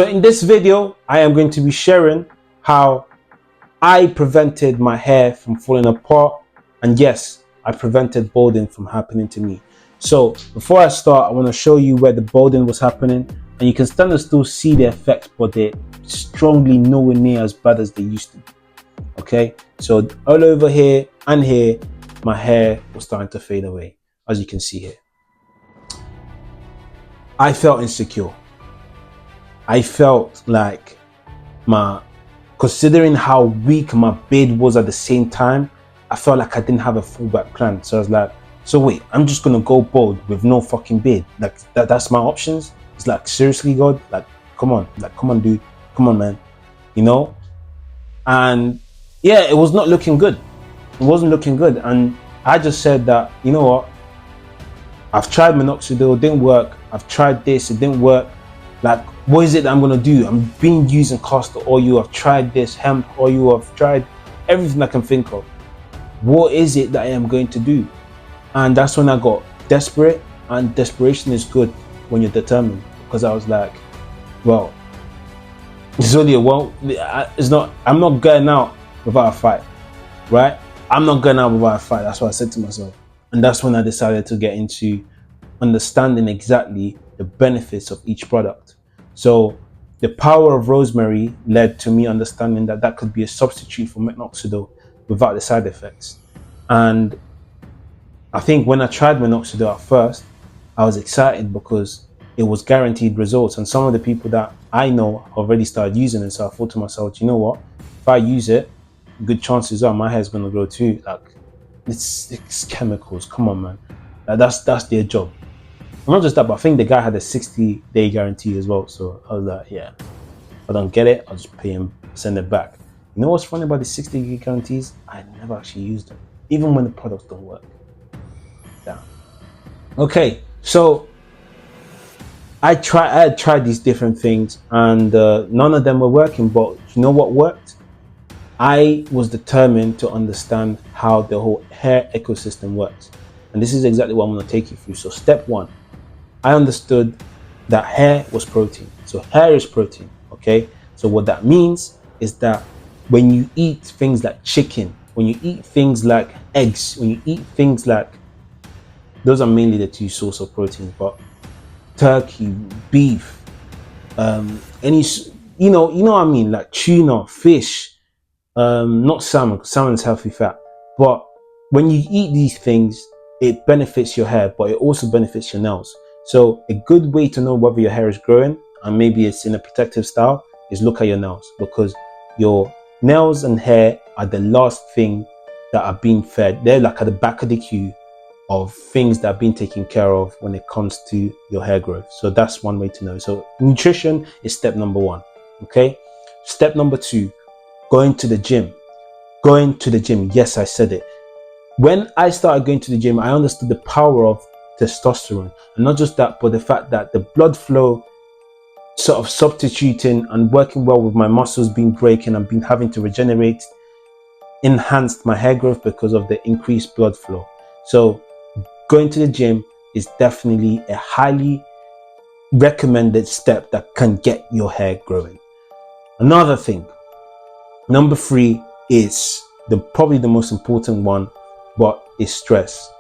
So in this video, I am going to be sharing how I prevented my hair from falling apart, and yes, I prevented balding from happening to me. So before I start, I want to show you where the balding was happening, and you can stand and still see the effects, but they're strongly nowhere near as bad as they used to be. Okay, so all over here and here, my hair was starting to fade away, as you can see here. I felt insecure. I felt like considering how weak my beard was at the same time, I felt like I didn't have a fallback plan. So I was like, so wait, I'm just gonna go bald with no fucking beard. Like that's my options? It's like, seriously, God? Like, come on, dude. Come on, man. You know? And yeah, it was not looking good. It wasn't looking good. And I just said that, you know what? I've tried minoxidil, it didn't work. I've tried this, it didn't work. Like, what is it that I'm gonna do? I'm been using castor oil, I've tried this, hemp oil, I've tried everything I can think of. What is it that I am going to do? And that's when I got desperate, and desperation is good when you're determined, because I was like, well, it's only I'm not going out without a fight, right? I'm not going out without a fight. That's what I said to myself. And that's when I decided to get into understanding exactly the benefits of each product. So the power of rosemary led to me understanding that that could be a substitute for minoxidil without the side effects. And I think when I tried minoxidil at first, I was excited because it was guaranteed results. And some of the people that I know already started using it. So I thought to myself, you know what? If I use it, good chances are my hair's going to grow too. Like, it's chemicals. Come on, man. That's their job. And not just that, but I think the guy had a 60-day guarantee as well. So I was like, yeah, if I don't get it, I'll just pay him, send it back. You know what's funny about the 60-day guarantees? I never actually used them, even when the products don't work. Yeah. Okay, so I had tried these different things, and none of them were working. But you know what worked? I was determined to understand how the whole hair ecosystem works. And this is exactly what I'm going to take you through. So step one, I understood that hair was protein. So hair is protein, okay? So what that means is that when you eat things like chicken, when you eat things like eggs, when you eat things like, those are mainly the two sources of protein, but turkey, beef, any, you know what I mean? Like tuna, fish, not salmon, because salmon is healthy fat. But when you eat these things, it benefits your hair, but it also benefits your nails. So a good way to know whether your hair is growing, and maybe it's in a protective style, is look at your nails, because your nails and hair are the last thing that are being fed. They're like at the back of the queue of things that are being taken care of when it comes to your hair growth. So that's one way to know. So nutrition is step number one, okay? Step number two, going to the gym. Going to the gym, yes, I said it. When I started going to the gym, I understood the power of testosterone. And not just that, but the fact that the blood flow sort of substituting and working well with my muscles being breaking and being having to regenerate enhanced my hair growth because of the increased blood flow. So going to the gym is definitely a highly recommended step that can get your hair growing. Another thing, number three, is probably the most important one, but is stress.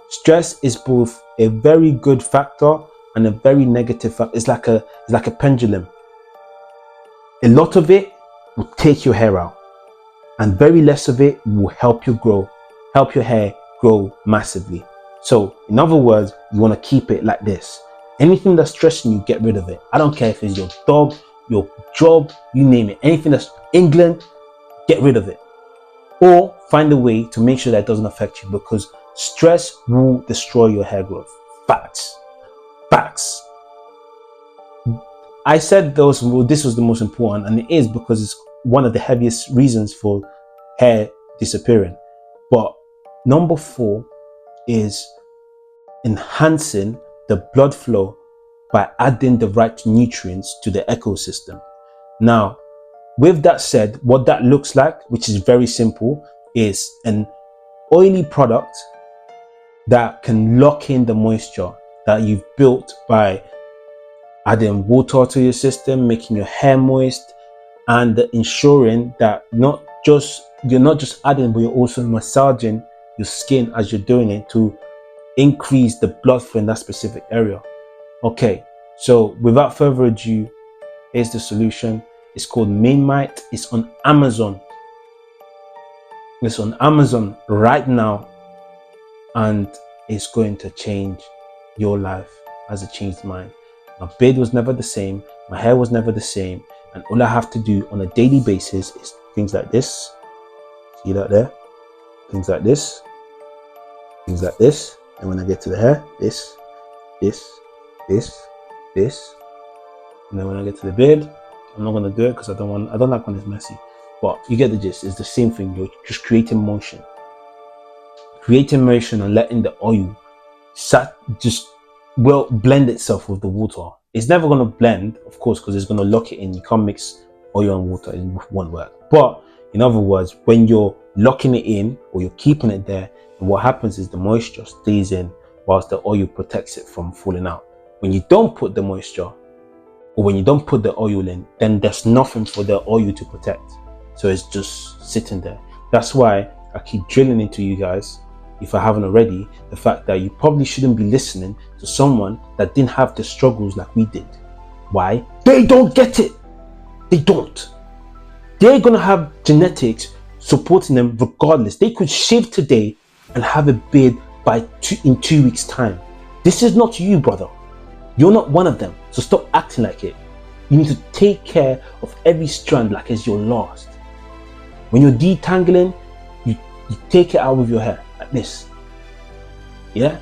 Stress is both a very good factor and a very negative factor. It's like a pendulum. A lot of it will take your hair out, and very less of it will help your hair grow massively. So in other words, you want to keep it like this. Anything that's stressing you, get rid of it. I don't care if it's your dog, your job, you name it. Anything that's England, get rid of it. Or find a way to make sure that it doesn't affect you, because stress will destroy your hair growth. Facts. I said this was the most important, and it is because it's one of the heaviest reasons for hair disappearing. But number four is enhancing the blood flow by adding the right nutrients to the ecosystem. Now, with that said, what that looks like, which is very simple, is an oily product that can lock in the moisture that you've built by adding water to your system, making your hair moist, and ensuring that you're not just adding, but you're also massaging your skin as you're doing it to increase the blood flow in that specific area. Okay, so without further ado, here's the solution. It's called Mainmite. It's on Amazon. It's on Amazon right now, and it's going to change your life as it changed mine. My beard was never the same, my hair was never the same, and all I have to do on a daily basis is things like this. See that there? Things like this, things like this. And when I get to the hair, this, this, this. And then when I get to the beard, I'm not gonna do it because I don't like when it's messy. But you get the gist. It's the same thing. You're just creating motion and letting the oil blend itself with the water. It's never gonna blend, of course, because it's gonna lock it in. You can't mix oil and water; it won't work. But in other words, when you're locking it in or you're keeping it there, what happens is the moisture stays in whilst the oil protects it from falling out. When you don't put the moisture, or when you don't put the oil in, then there's nothing for the oil to protect. So it's just sitting there. That's why I keep drilling into you guys, if I haven't already, the fact that you probably shouldn't be listening to someone that didn't have the struggles like we did. Why? They don't get it. They don't. They're gonna have genetics supporting them regardless. They could shave today and have a beard in 2 weeks' time. This is not you, brother. You're not one of them. So stop acting like it. You need to take care of every strand like it's your last. When you're detangling, you take it out with your hair like this. Yeah?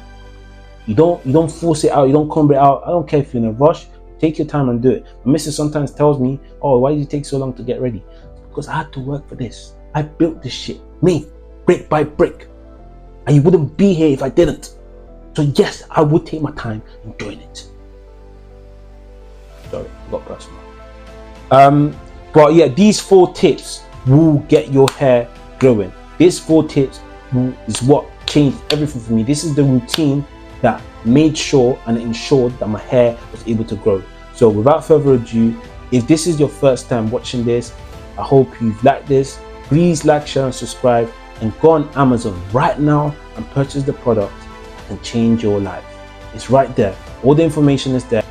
You don't force it out, you don't comb it out. I don't care if you're in a rush. Take your time and do it. My missus sometimes tells me, oh, why did it take so long to get ready? Because I had to work for this. I built this shit. Me, brick by brick. And you wouldn't be here if I didn't. So yes, I would take my time in doing it. Sorry, I got personal. But yeah, these 4 tips will get your hair glowing. These 4 tips is what changed everything for me. This is the routine that made sure and ensured that my hair was able to grow. So without further ado, if this is your first time watching this, I hope you've liked this. Please like, share and subscribe, and go on Amazon right now and purchase the product and change your life. It's right there. All the information is there.